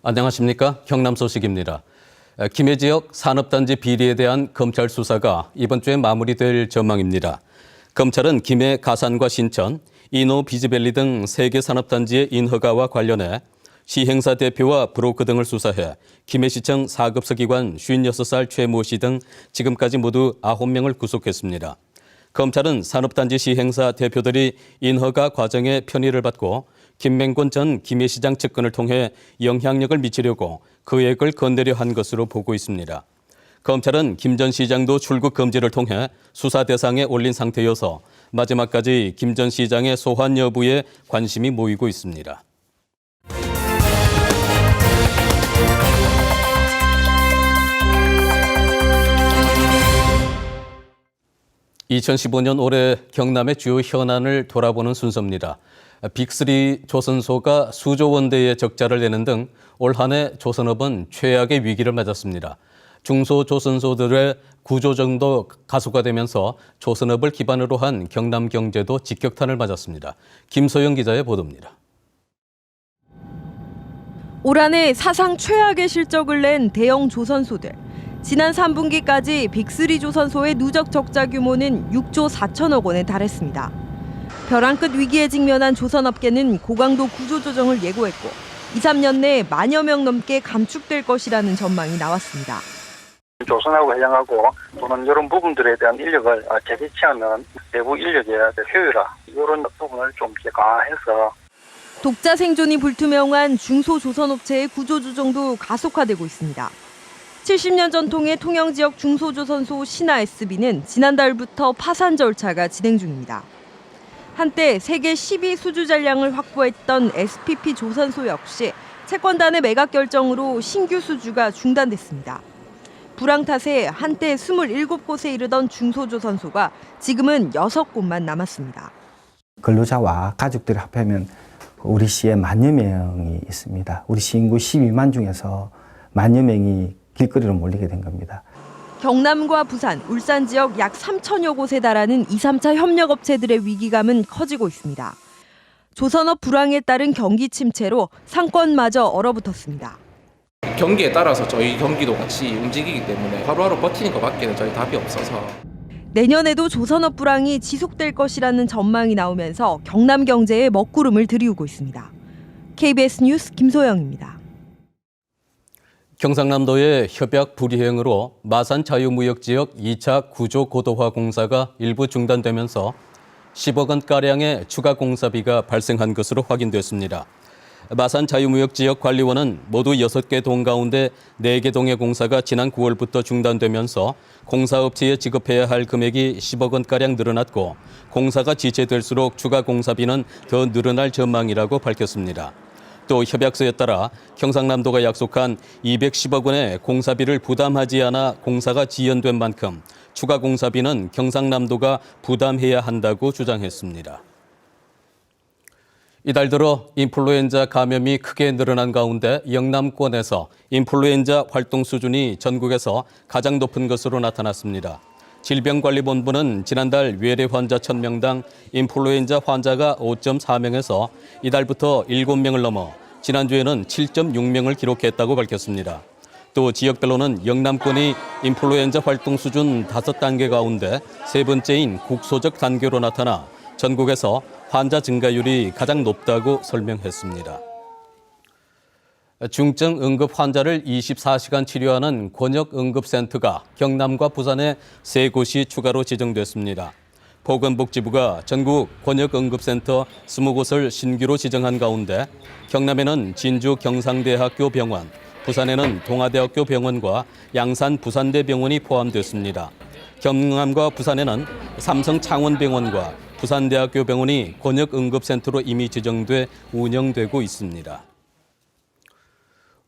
안녕하십니까? 경남 소식입니다. 김해 지역 산업단지 비리에 대한 검찰 수사가 이번 주에 마무리될 전망입니다. 검찰은 김해 가산과 신천, 이노 비즈밸리 등 3개 산업단지의 인허가와 관련해 시행사 대표와 브로커 등을 수사해 김해시청 4급서 기관 56살 최모 씨 등 지금까지 모두 9명을 구속했습니다. 검찰은 산업단지 시행사 대표들이 인허가 과정에 편의를 받고 김맹권 전 김해시장 측근을 통해 영향력을 미치려고 거액을 건네려 한 것으로 보고 있습니다. 검찰은 김 전 시장도 출국 금지를 통해 수사 대상에 올린 상태여서 마지막까지 김 전 시장의 소환 여부에 관심이 모이고 있습니다. 2015년 올해 경남의 주요 현안을 돌아보는 순서입니다. 빅3 조선소가 수조 원대의 적자를 내는 등 올 한 해 조선업은 최악의 위기를 맞았습니다. 중소조선소들의 구조조정도 가속화되면서 조선업을 기반으로 한 경남 경제도 직격탄을 맞았습니다. 김소영 기자의 보도입니다. 올 한 해 사상 최악의 실적을 낸 대형 조선소들. 지난 3분기까지 빅3 조선소의 누적 적자 규모는 6조 4천억 원에 달했습니다. 벼랑 끝 위기에 직면한 조선업계는 고강도 구조조정을 예고했고 2, 3년 내에 만여 명 넘게 감축될 것이라는 전망이 나왔습니다. 조선하고 해양하고 또는 이런 부분들에 대한 인력을 재배치하는 내부 인력의 효율화 이런 부분을 좀 강화해서 독자 생존이 불투명한 중소조선업체의 구조조정도 가속화되고 있습니다. 70년 전통의 통영지역 중소조선소 신화 SB는 지난달부터 파산 절차가 진행 중입니다. 한때 세계 10위 수주 잔량을 확보했던 SPP 조선소 역시 채권단의 매각 결정으로 신규 수주가 중단됐습니다. 불황 탓에 한때 27곳에 이르던 중소조선소가 지금은 6곳만 남았습니다. 근로자와 가족들을 합하면 우리 시에 만여 명이 있습니다. 우리 시 인구 12만 중에서 만여 명이 길거리로 몰리게 된 겁니다. 경남과 부산, 울산 지역 약 3천여 곳에 달하는 2, 3차 협력업체들의 위기감은 커지고 있습니다. 조선업 불황에 따른 경기 침체로 상권마저 얼어붙었습니다. 경기에 따라서 저희 경기도 같이 움직이기 때문에 하루하루 버티는 것밖에는 저희 답이 없어서 내년에도 조선업 불황이 지속될 것이라는 전망이 나오면서 경남 경제에 먹구름을 들이우고 있습니다. KBS 뉴스 김소영입니다. 경상남도의 협약 불이행으로 마산 자유무역지역 2차 구조 고도화 공사가 일부 중단되면서 10억 원가량의 추가 공사비가 발생한 것으로 확인됐습니다. 마산 자유무역지역 관리원은 모두 6개 동 가운데 4개 동의 공사가 지난 9월부터 중단되면서 공사업체에 지급해야 할 금액이 10억 원가량 늘어났고 공사가 지체될수록 추가 공사비는 더 늘어날 전망이라고 밝혔습니다. 또 협약서에 따라 경상남도가 약속한 210억 원의 공사비를 부담하지 않아 공사가 지연된 만큼 추가 공사비는 경상남도가 부담해야 한다고 주장했습니다. 이달 들어 인플루엔자 감염이 크게 늘어난 가운데 영남권에서 인플루엔자 활동 수준이 전국에서 가장 높은 것으로 나타났습니다. 질병관리본부는 지난달 외래 환자 1000명당 인플루엔자 환자가 5.4명에서 이달부터 7명을 넘어 지난주에는 7.6명을 기록했다고 밝혔습니다. 또 지역별로는 영남권이 인플루엔자 활동 수준 5단계 가운데 3번째인 국소적 단계로 나타나 전국에서 환자 증가율이 가장 높다고 설명했습니다. 중증 응급 환자를 24시간 치료하는 권역응급센터가 경남과 부산에 3곳이 추가로 지정됐습니다. 보건복지부가 전국 권역응급센터 20곳을 신규로 지정한 가운데 경남에는 진주 경상대학교 병원, 부산에는 동아대학교 병원과 양산 부산대병원이 포함됐습니다. 경남과 부산에는 삼성 창원병원과 부산대학교 병원이 권역응급센터로 이미 지정돼 운영되고 있습니다.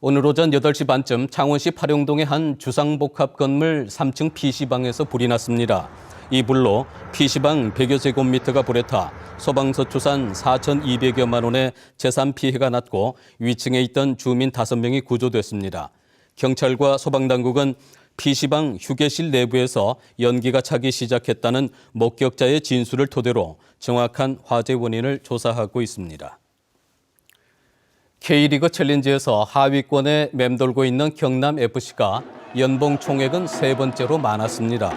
오늘 오전 8시 반쯤 창원시 파룡동의 한 주상복합 건물 3층 PC방에서 불이 났습니다. 이 불로 PC방 100여 제곱미터가 불에 타 소방서 추산 4,200여만 원의 재산 피해가 났고 위층에 있던 주민 5명이 구조됐습니다. 경찰과 소방당국은 PC방 휴게실 내부에서 연기가 차기 시작했다는 목격자의 진술을 토대로 정확한 화재 원인을 조사하고 있습니다. K리그 챌린지에서 하위권에 맴돌고 있는 경남FC가 연봉 총액은 세 번째로 많았습니다.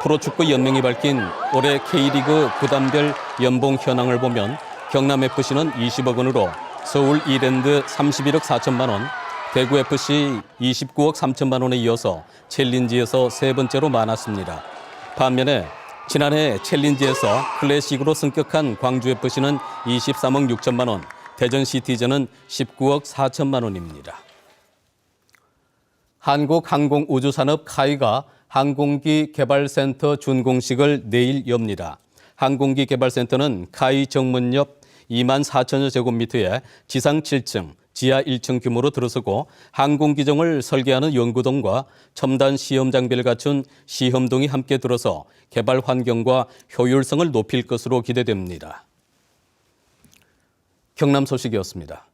프로축구 연맹이 밝힌 올해 K리그 구단별 연봉 현황을 보면 경남FC는 20억 원으로 서울 이랜드 31억 4천만 원, 대구FC 29억 3천만 원에 이어서 챌린지에서 세 번째로 많았습니다. 반면에 지난해 챌린지에서 클래식으로 승격한 광주FC는 23억 6천만 원, 대전시티즌은 19억 4천만 원입니다. 한국항공우주산업 카이가 항공기 개발센터 준공식을 내일 엽니다. 항공기 개발센터는 카이 정문옆 2만 4천여 제곱미터의 지상 7층, 지하 1층 규모로 들어서고 항공기종을 설계하는 연구동과 첨단 시험 장비를 갖춘 시험동이 함께 들어서 개발 환경과 효율성을 높일 것으로 기대됩니다. 경남 소식이었습니다.